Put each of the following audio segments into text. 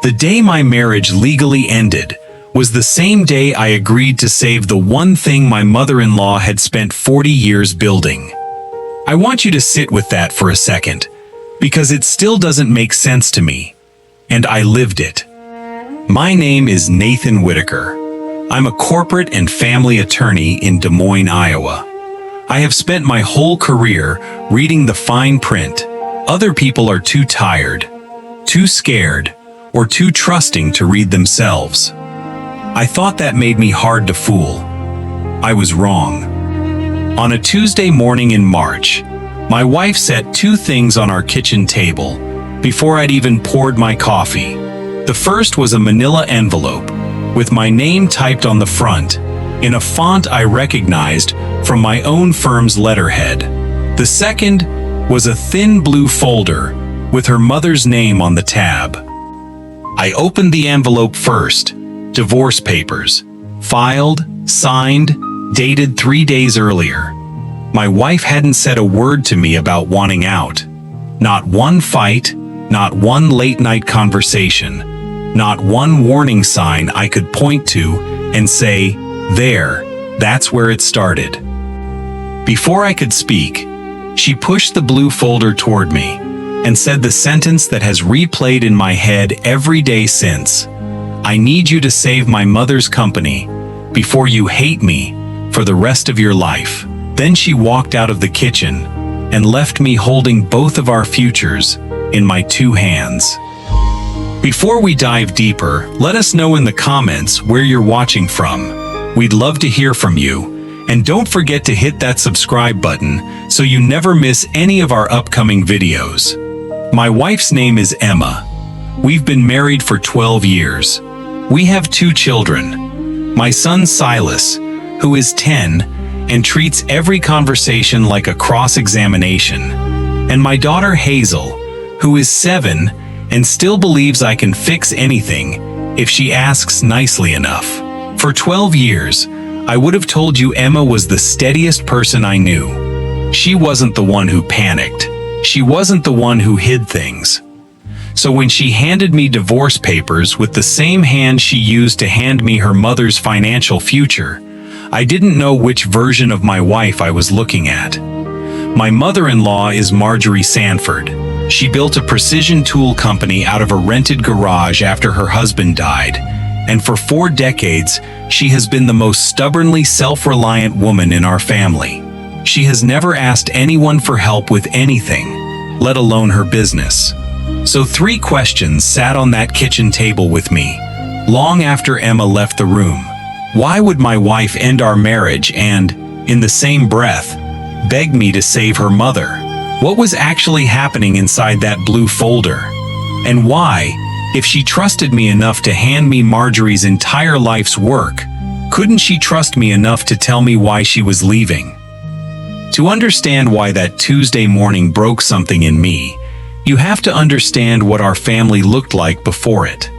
The day my marriage legally ended was the same day I agreed to save the one thing my mother-in-law had spent 40 years building. I want you to sit with that for a second, because it still doesn't make sense to me, and I lived it. My name is Nathan Whitaker. I'm a corporate and family attorney in Des Moines, Iowa. I have spent my whole career reading the fine print. Other people are too tired, too scared, or too trusting to read themselves. I thought that made me hard to fool. I was wrong. On a Tuesday morning in March, my wife set two things on our kitchen table before I'd even poured my coffee. The first was a manila envelope with my name typed on the front in a font I recognized from my own firm's letterhead. The second was a thin blue folder with her mother's name on the tab. I opened the envelope first. Divorce papers. Filed, signed, dated 3 days earlier. My wife hadn't said a word to me about wanting out. Not one fight, not one late-night conversation, not one warning sign I could point to and say, "There, that's where it started." Before I could speak, she pushed the blue folder toward me and said the sentence that has replayed in my head every day since. "I need you to save my mother's company before you hate me for the rest of your life." Then she walked out of the kitchen and left me holding both of our futures in my two hands. Before we dive deeper, let us know in the comments where you're watching from. We'd love to hear from you. And don't forget to hit that subscribe button so you never miss any of our upcoming videos. My wife's name is Emma. We've been married for 12 years. We have 2 children. My son Silas, who is 10 and treats every conversation like a cross-examination, and my daughter Hazel, who is 7 and still believes I can fix anything if she asks nicely enough. For 12 years, I would have told you Emma was the steadiest person I knew. She wasn't the one who panicked. She wasn't the one who hid things. So when she handed me divorce papers with the same hand she used to hand me her mother's financial future, I didn't know which version of my wife I was looking at. My mother-in-law is Marjorie Sanford. She built a precision tool company out of a rented garage after her husband died, and for 4 decades, she has been the most stubbornly self-reliant woman in our family. She has never asked anyone for help with anything, let alone her business. So 3 questions sat on that kitchen table with me, long after Emma left the room. Why would my wife end our marriage and, in the same breath, beg me to save her mother? What was actually happening inside that blue folder? And why, if she trusted me enough to hand me Marjorie's entire life's work, couldn't she trust me enough to tell me why she was leaving? To understand why that Tuesday morning broke something in me, you have to understand what our family looked like before it.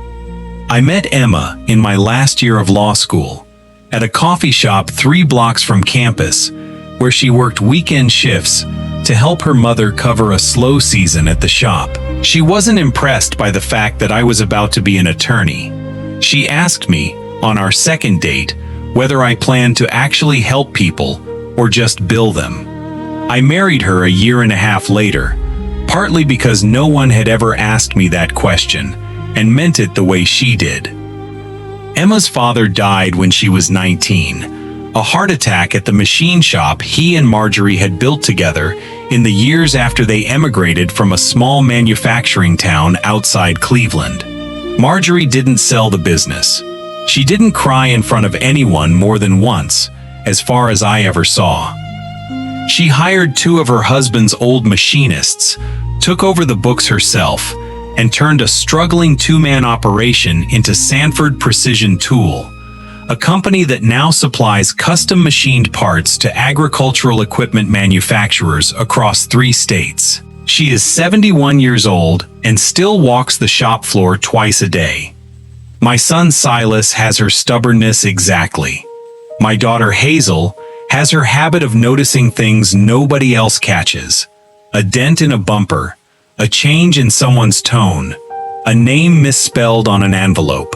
I met Emma in my last year of law school, at a coffee shop 3 blocks from campus, where she worked weekend shifts to help her mother cover a slow season at the shop. She wasn't impressed by the fact that I was about to be an attorney. She asked me, on our second date, whether I planned to actually help people or just bill them. I married her a year and a half later, partly because no one had ever asked me that question, and meant it the way she did. Emma's father died when she was 19, a heart attack at the machine shop he and Marjorie had built together in the years after they emigrated from a small manufacturing town outside Cleveland. Marjorie didn't sell the business. She didn't cry in front of anyone more than once, as far as I ever saw. She hired 2 of her husband's old machinists, took over the books herself, and turned a struggling 2-man operation into Sanford Precision Tool, a company that now supplies custom machined parts to agricultural equipment manufacturers across 3 states. She is 71 years old and still walks the shop floor twice a day. My son Silas has her stubbornness exactly. My daughter Hazel has her habit of noticing things nobody else catches. A dent in a bumper, a change in someone's tone, a name misspelled on an envelope.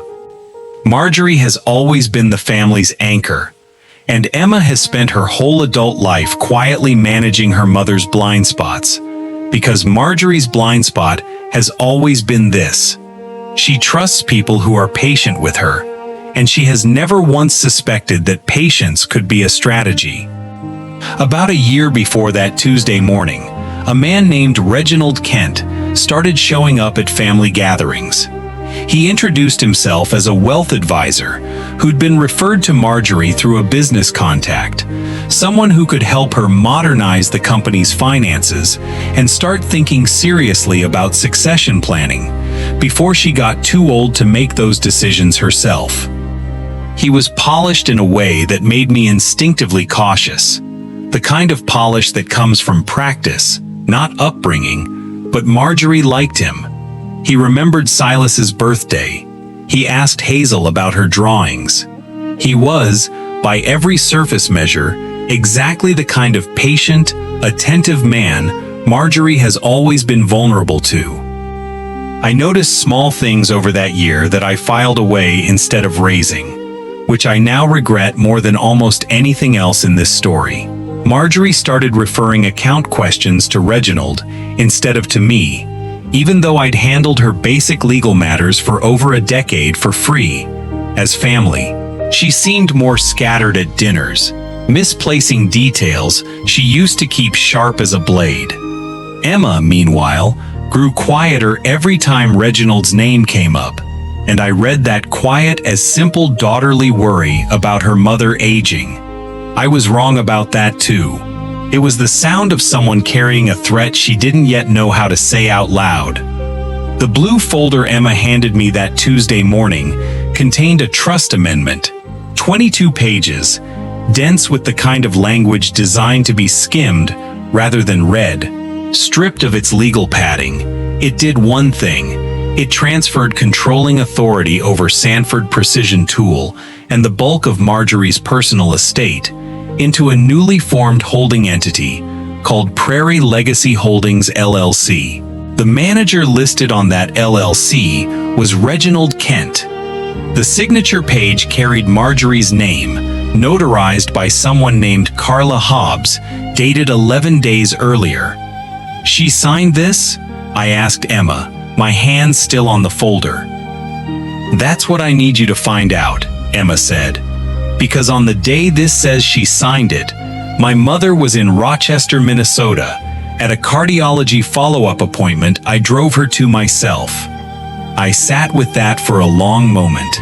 Marjorie has always been the family's anchor, and Emma has spent her whole adult life quietly managing her mother's blind spots, because Marjorie's blind spot has always been this: she trusts people who are patient with her, and she has never once suspected that patience could be a strategy. About a year before that Tuesday morning, a man named Reginald Kent started showing up at family gatherings. He introduced himself as a wealth advisor who'd been referred to Marjorie through a business contact, someone who could help her modernize the company's finances and start thinking seriously about succession planning before she got too old to make those decisions herself. He was polished in a way that made me instinctively cautious, the kind of polish that comes from practice, not upbringing, but Marjorie liked him. He remembered Silas's birthday. He asked Hazel about her drawings. He was, by every surface measure, exactly the kind of patient, attentive man Marjorie has always been vulnerable to. I noticed small things over that year that I filed away instead of raising, which I now regret more than almost anything else in this story. Marjorie started referring account questions to Reginald instead of to me, even though I'd handled her basic legal matters for over a decade for free. As family, she seemed more scattered at dinners, misplacing details she used to keep sharp as a blade. Emma, meanwhile, grew quieter every time Reginald's name came up, and I read that quiet as simple daughterly worry about her mother aging. I was wrong about that too. It was the sound of someone carrying a threat she didn't yet know how to say out loud. The blue folder Emma handed me that Tuesday morning contained a trust amendment, 22 pages, dense with the kind of language designed to be skimmed rather than read. Stripped of its legal padding, it did one thing. It transferred controlling authority over Sanford Precision Tool and the bulk of Marjorie's personal estate into a newly formed holding entity called Prairie Legacy Holdings LLC. The manager listed on that LLC was Reginald Kent. The signature page carried Marjorie's name, notarized by someone named Carla Hobbs, dated 11 days earlier. "She signed this?" I asked Emma, my hands still on the folder. "That's what I need you to find out," Emma said. "Because on the day this says she signed it, my mother was in Rochester, Minnesota. At a cardiology follow-up appointment I drove her to myself." I sat with that for a long moment.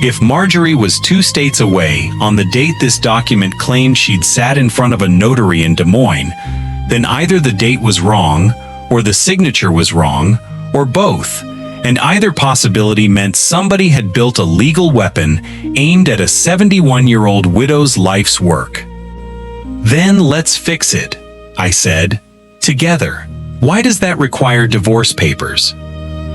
If Marjorie was 2 states away on the date this document claimed she'd sat in front of a notary in Des Moines, then either the date was wrong, or the signature was wrong, or both. And either possibility meant somebody had built a legal weapon aimed at a 71-year-old widow's life's work. "Then let's fix it," I said. "Together." "Why does that require divorce papers?"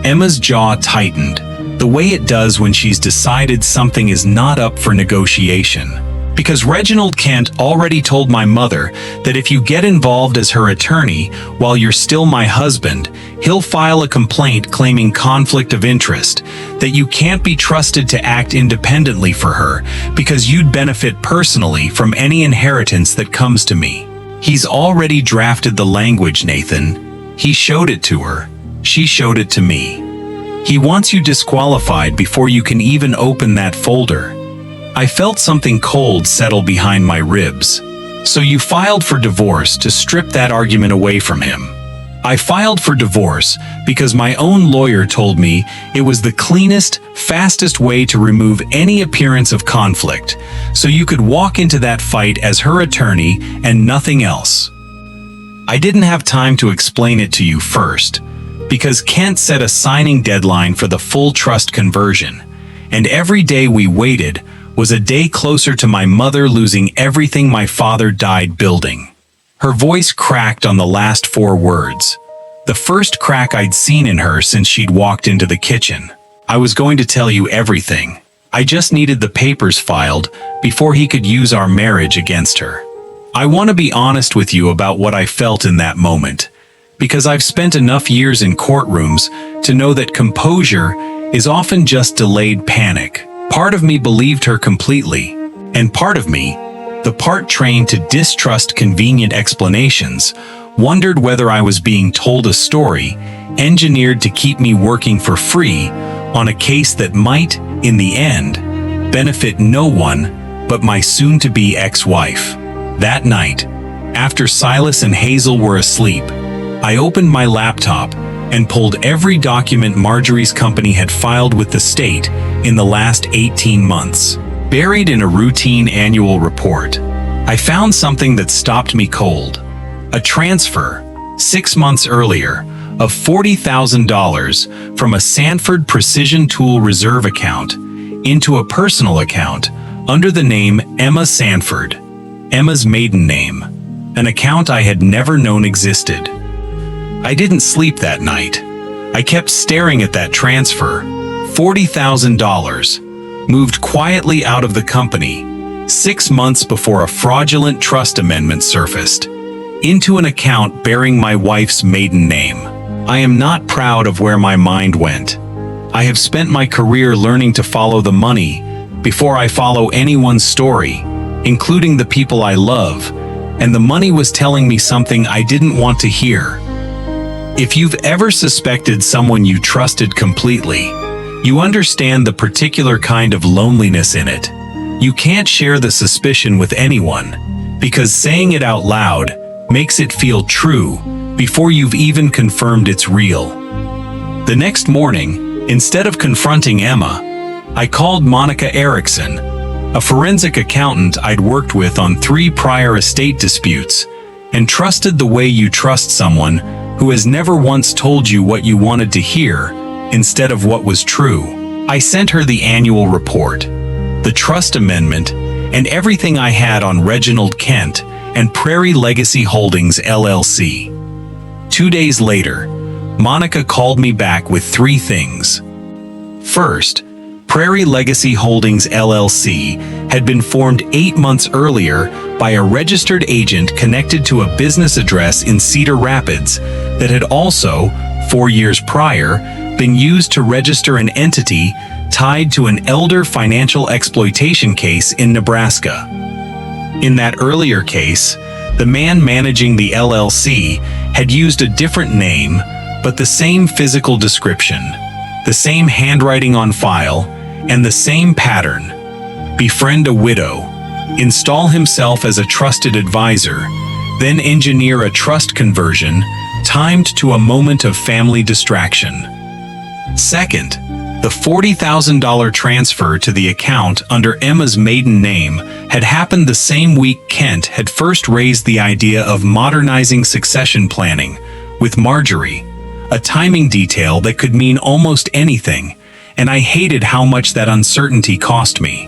Emma's jaw tightened, the way it does when she's decided something is not up for negotiation. "Because Reginald Kent already told my mother that if you get involved as her attorney while you're still my husband, he'll file a complaint claiming conflict of interest, that you can't be trusted to act independently for her because you'd benefit personally from any inheritance that comes to me. He's already drafted the language, Nathan. He showed it to her. She showed it to me. He wants you disqualified before you can even open that folder." I felt something cold settle behind my ribs. "So you filed for divorce to strip that argument away from him?" "I filed for divorce because my own lawyer told me it was the cleanest, fastest way to remove any appearance of conflict, so you could walk into that fight as her attorney and nothing else." I didn't have time to explain it to you first, because Kent set a signing deadline for the full trust conversion, and every day we waited was a day closer to my mother losing everything my father died building. Her voice cracked on the last 4 words, the first crack I'd seen in her since she'd walked into the kitchen. "I was going to tell you everything. I just needed the papers filed before he could use our marriage against her. I want to be honest with you about what I felt in that moment, because I've spent enough years in courtrooms to know that composure is often just delayed panic. Part of me believed her completely, and part of me, the part trained to distrust convenient explanations, wondered whether I was being told a story engineered to keep me working for free on a case that might, in the end, benefit no one but my soon-to-be ex-wife. That night, after Silas and Hazel were asleep, I opened my laptop and pulled every document Marjorie's company had filed with the state in the last 18 months. Buried in a routine annual report, I found something that stopped me cold. A transfer, 6 months earlier, of $40,000 from a Sanford Precision Tool Reserve account into a personal account under the name Emma Sanford, Emma's maiden name, an account I had never known existed. I didn't sleep that night. I kept staring at that transfer, $40,000, moved quietly out of the company, 6 months before a fraudulent trust amendment surfaced, into an account bearing my wife's maiden name. I am not proud of where my mind went. I have spent my career learning to follow the money before I follow anyone's story, including the people I love, and the money was telling me something I didn't want to hear. If you've ever suspected someone you trusted completely, you understand the particular kind of loneliness in it. You can't share the suspicion with anyone, because saying it out loud makes it feel true before you've even confirmed it's real. The next morning, instead of confronting Emma, I called Monica Erickson, a forensic accountant I'd worked with on 3 prior estate disputes, and trusted the way you trust someone who has never once told you what you wanted to hear instead of what was true. I sent her the annual report, the trust amendment, and everything I had on Reginald Kent and Prairie Legacy Holdings LLC. 2 days later, Monica called me back with 3 things. First, Prairie Legacy Holdings LLC had been formed 8 months earlier by a registered agent connected to a business address in Cedar Rapids that had also, 4 years prior, been used to register an entity tied to an elder financial exploitation case in Nebraska. In that earlier case, the man managing the LLC had used a different name, but the same physical description, the same handwriting on file, and the same pattern: befriend a widow, install himself as a trusted advisor, then engineer a trust conversion timed to a moment of family distraction. Second, the $40,000 transfer to the account under Emma's maiden name had happened the same week Kent had first raised the idea of modernizing succession planning with Marjorie, a timing detail that could mean almost anything, and I hated how much that uncertainty cost me.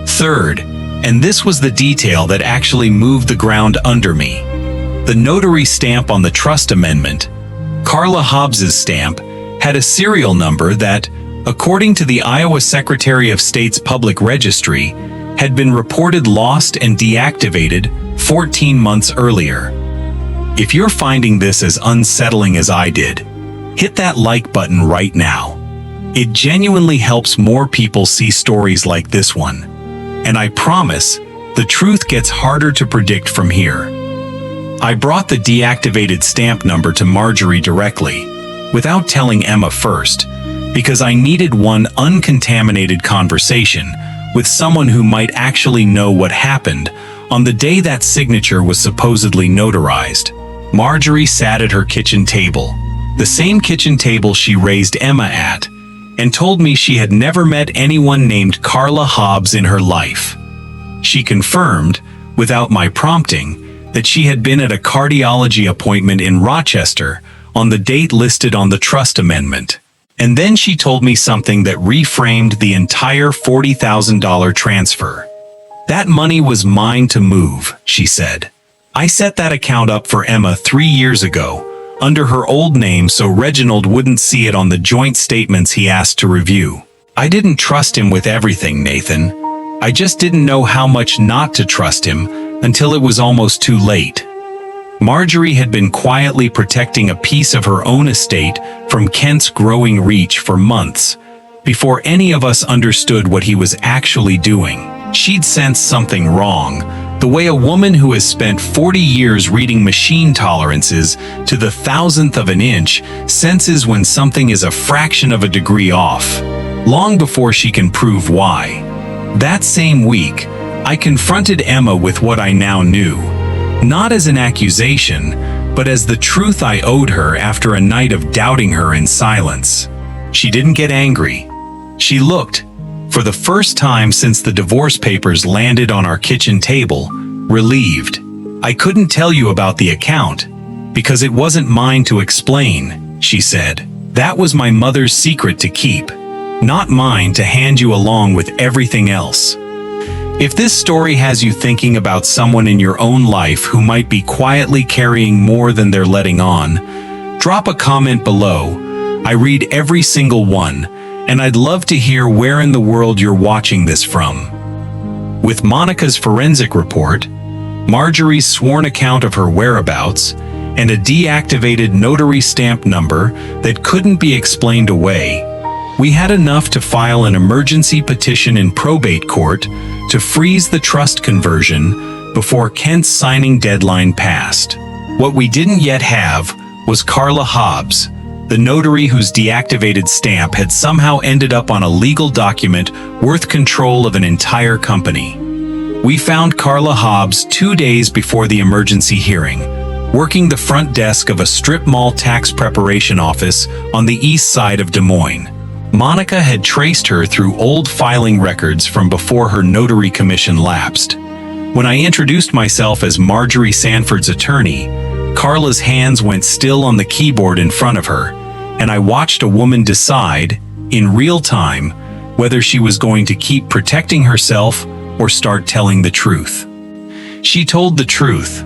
Third, and this was the detail that actually moved the ground under me, the notary stamp on the trust amendment, Carla Hobbs's stamp, had a serial number that, according to the Iowa Secretary of State's Public Registry, had been reported lost and deactivated 14 months earlier. If you're finding this as unsettling as I did, hit that like button right now. It genuinely helps more people see stories like this one. And I promise, the truth gets harder to predict from here. I brought the deactivated stamp number to Marjorie directly, without telling Emma first, because I needed one uncontaminated conversation with someone who might actually know what happened on the day that signature was supposedly notarized. Marjorie sat at her kitchen table, the same kitchen table she raised Emma at, and told me she had never met anyone named Carla Hobbs in her life. She confirmed, without my prompting, that she had been at a cardiology appointment in Rochester on the date listed on the trust amendment. And then she told me something that reframed the entire $40,000 transfer. That money was mine to move, she said. I set that account up for Emma 3 years ago, under her old name so Reginald wouldn't see it on the joint statements he asked to review. I didn't trust him with everything, Nathan. I just didn't know how much not to trust him until it was almost too late. Marjorie had been quietly protecting a piece of her own estate from Kent's growing reach for months, before any of us understood what he was actually doing. She'd sensed something wrong, the way a woman who has spent 40 years reading machine tolerances to the thousandth of an inch senses when something is a fraction of a degree off, long before she can prove why. That same week, I confronted Emma with what I now knew, not as an accusation, but as the truth I owed her after a night of doubting her in silence. She didn't get angry. She looked, for the first time since the divorce papers landed on our kitchen table, relieved. "I couldn't tell you about the account, because it wasn't mine to explain," she said. "That was my mother's secret to keep, not mine to hand you along with everything else." If this story has you thinking about someone in your own life who might be quietly carrying more than they're letting on, drop a comment below. I read every single one, and I'd love to hear where in the world you're watching this from. With Monica's forensic report, Marjorie's sworn account of her whereabouts, and a deactivated notary stamp number that couldn't be explained away, we had enough to file an emergency petition in probate court to freeze the trust conversion before Kent's signing deadline passed. What we didn't yet have was Carla Hobbs, the notary whose deactivated stamp had somehow ended up on a legal document worth control of an entire company. We found Carla Hobbs 2 days before the emergency hearing, working the front desk of a strip mall tax preparation office on the east side of Des Moines. Monica had traced her through old filing records from before her notary commission lapsed. When I introduced myself as Marjorie Sanford's attorney, Carla's hands went still on the keyboard in front of her, and I watched a woman decide, in real time, whether she was going to keep protecting herself or start telling the truth. She told the truth.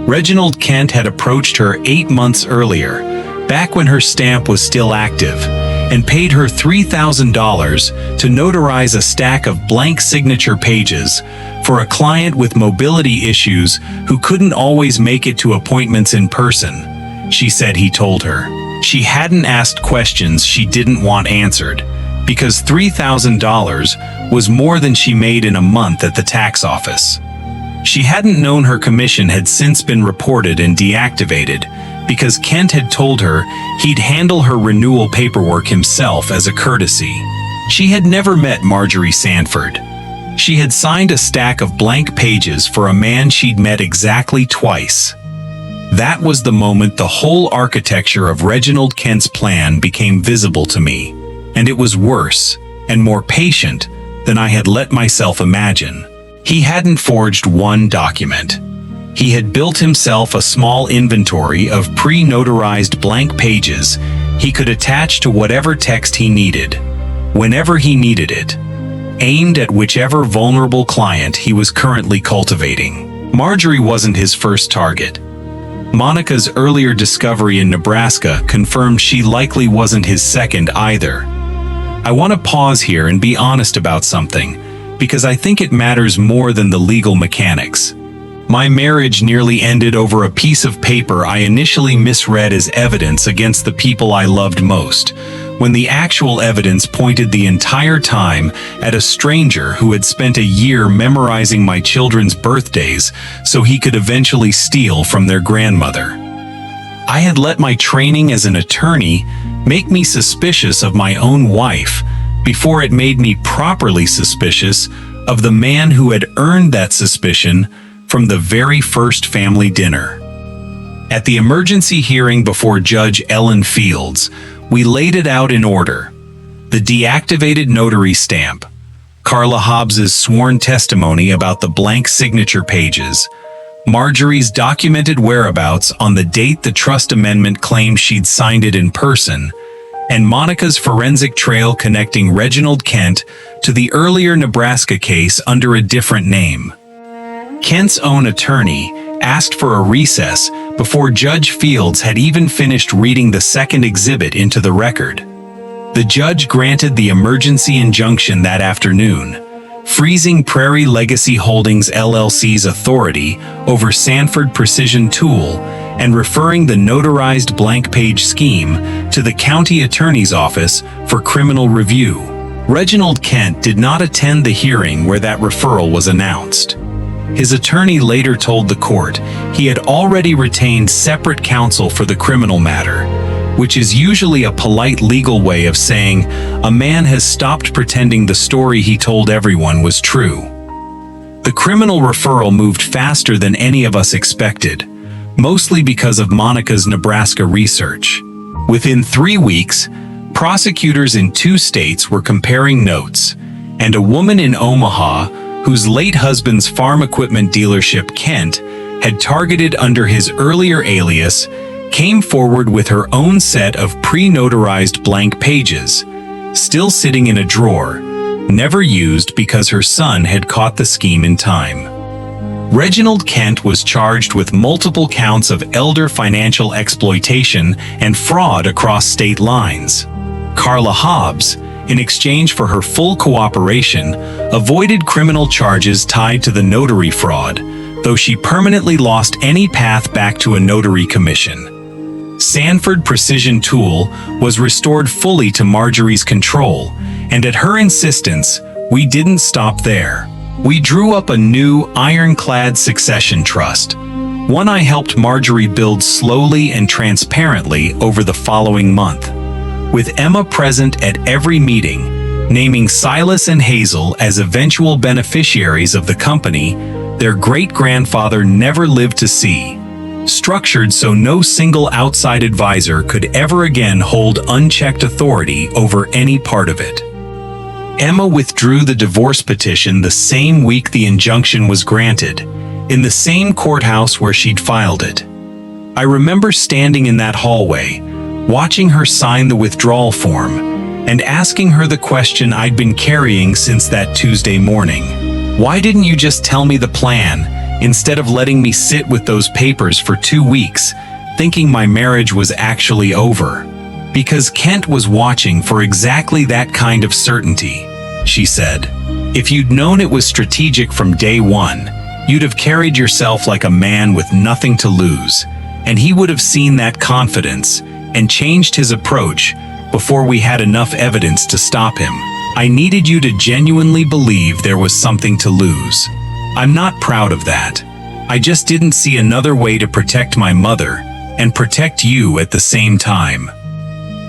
Reginald Kent had approached her 8 months earlier, back when her stamp was still active, and paid her $3,000 to notarize a stack of blank signature pages for a client with mobility issues who couldn't always make it to appointments in person, she said he told her. She hadn't asked questions she didn't want answered, because $3,000 was more than she made in a month at the tax office. She hadn't known her commission had since been reported and deactivated, because Kent had told her he'd handle her renewal paperwork himself as a courtesy. She had never met Marjorie Sanford. She had signed a stack of blank pages for a man she'd met exactly twice. That was the moment the whole architecture of Reginald Kent's plan became visible to me, and it was worse and more patient than I had let myself imagine. He hadn't forged one document. He had built himself a small inventory of pre-notarized blank pages he could attach to whatever text he needed, whenever he needed it, aimed at whichever vulnerable client he was currently cultivating. Marjorie wasn't his first target. Monica's earlier discovery in Nebraska confirmed she likely wasn't his second either. I want to pause here and be honest about something, because I think it matters more than the legal mechanics. My marriage nearly ended over a piece of paper I initially misread as evidence against the people I loved most, when the actual evidence pointed the entire time at a stranger who had spent a year memorizing my children's birthdays so he could eventually steal from their grandmother. I had let my training as an attorney make me suspicious of my own wife before it made me properly suspicious of the man who had earned that suspicion from the very first family dinner. At the emergency hearing before Judge Ellen Fields, we laid it out in order. The deactivated notary stamp, Carla Hobbs's sworn testimony about the blank signature pages, Marjorie's documented whereabouts on the date the trust amendment claimed she'd signed it in person, and Monica's forensic trail connecting Reginald Kent to the earlier Nebraska case under a different name. Kent's own attorney asked for a recess before Judge Fields had even finished reading the second exhibit into the record. The judge granted the emergency injunction that afternoon, freezing Prairie Legacy Holdings LLC's authority over Sanford Precision Tool and referring the notarized blank page scheme to the county attorney's office for criminal review. Reginald Kent did not attend the hearing where that referral was announced. His attorney later told the court he had already retained separate counsel for the criminal matter, which is usually a polite legal way of saying a man has stopped pretending the story he told everyone was true. The criminal referral moved faster than any of us expected, mostly because of Monica's Nebraska research. Within 3 weeks, prosecutors in 2 states were comparing notes, and a woman in Omaha, whose late husband's farm equipment dealership Kent had targeted under his earlier alias, came forward with her own set of pre-notarized blank pages, still sitting in a drawer, never used because her son had caught the scheme in time. Reginald Kent was charged with multiple counts of elder financial exploitation and fraud across state lines. Carla Hobbs, in exchange for her full cooperation, avoided criminal charges tied to the notary fraud, though she permanently lost any path back to a notary commission. Sanford Precision Tool was restored fully to Marjorie's control, and at her insistence, we didn't stop there. We drew up a new ironclad succession trust, one I helped Marjorie build slowly and transparently over the following month, with Emma present at every meeting, naming Silas and Hazel as eventual beneficiaries of the company their great-grandfather never lived to see, structured so no single outside advisor could ever again hold unchecked authority over any part of it. Emma withdrew the divorce petition the same week the injunction was granted, in the same courthouse where she'd filed it. I remember standing in that hallway, watching her sign the withdrawal form, and asking her the question I'd been carrying since that Tuesday morning. Why didn't you just tell me the plan, instead of letting me sit with those papers for 2 weeks, thinking my marriage was actually over? Because Kent was watching for exactly that kind of certainty, she said. If you'd known it was strategic from day one, you'd have carried yourself like a man with nothing to lose, and he would have seen that confidence and changed his approach before we had enough evidence to stop him. I needed you to genuinely believe there was something to lose. I'm not proud of that. I just didn't see another way to protect my mother and protect you at the same time.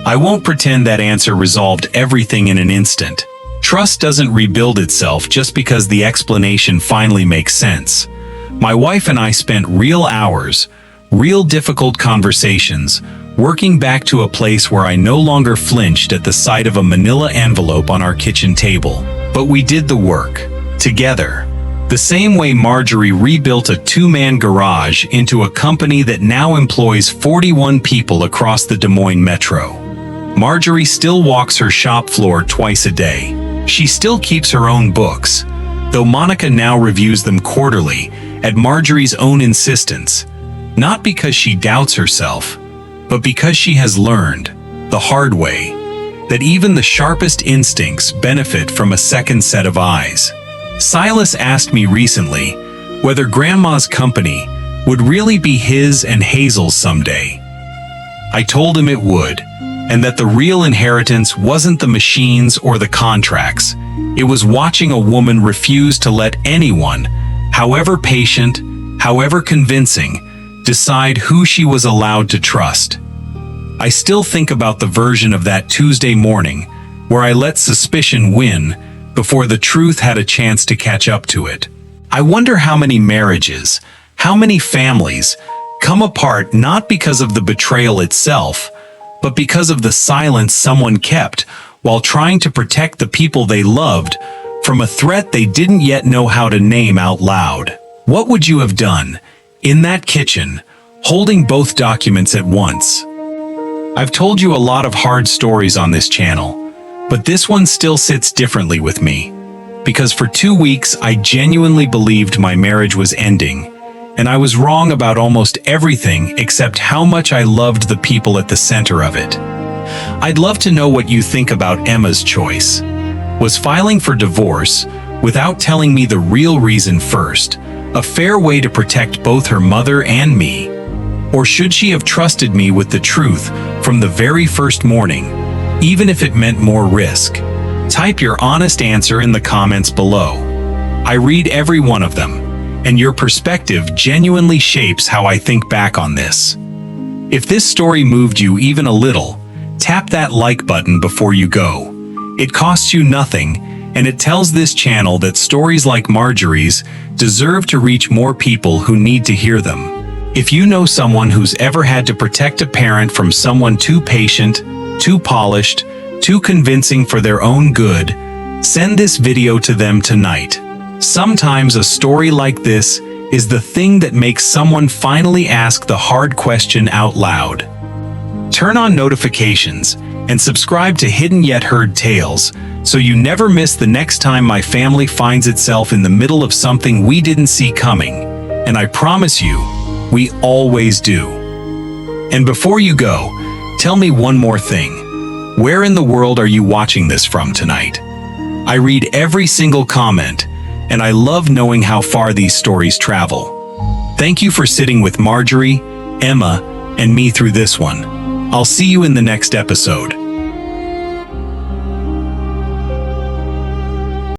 I won't pretend that answer resolved everything in an instant. Trust doesn't rebuild itself just because the explanation finally makes sense. My wife and I spent real hours, real difficult conversations, working back to a place where I no longer flinched at the sight of a manila envelope on our kitchen table. But we did the work, together. The same way Marjorie rebuilt a 2-man garage into a company that now employs 41 people across the Des Moines metro. Marjorie still walks her shop floor twice a day. She still keeps her own books, though Monica now reviews them quarterly at Marjorie's own insistence, not because she doubts herself, but because she has learned, the hard way, that even the sharpest instincts benefit from a second set of eyes. Silas asked me recently whether Grandma's company would really be his and Hazel's someday. I told him it would, and that the real inheritance wasn't the machines or the contracts. It was watching a woman refuse to let anyone, however patient, however convincing, decide who she was allowed to trust. I still think about the version of that Tuesday morning where I let suspicion win before the truth had a chance to catch up to it. I wonder how many marriages, how many families, come apart not because of the betrayal itself, but because of the silence someone kept while trying to protect the people they loved from a threat they didn't yet know how to name out loud. What would you have done in that kitchen, holding both documents at once? I've told you a lot of hard stories on this channel, but this one still sits differently with me, because for 2 weeks I genuinely believed my marriage was ending, and I was wrong about almost everything except how much I loved the people at the center of it. I'd love to know what you think about Emma's choice. Was filing for divorce, without telling me the real reason first, a fair way to protect both her mother and me? Or should she have trusted me with the truth from the very first morning, even if it meant more risk? Type your honest answer in the comments below. I read every one of them, and your perspective genuinely shapes how I think back on this. If this story moved you even a little, tap that like button before you go. It costs you nothing, and it tells this channel that stories like Marjorie's deserve to reach more people who need to hear them. If you know someone who's ever had to protect a parent from someone too patient, too polished, too convincing for their own good, send this video to them tonight. Sometimes a story like this is the thing that makes someone finally ask the hard question out loud. Turn on notifications and subscribe to Hidden Yet Heard Tales so you never miss the next time my family finds itself in the middle of something we didn't see coming. And I promise you, we always do. And before you go, tell me one more thing. Where in the world are you watching this from tonight? I read every single comment, and I love knowing how far these stories travel. Thank you for sitting with Marjorie, Emma, and me through this one. I'll see you in the next episode.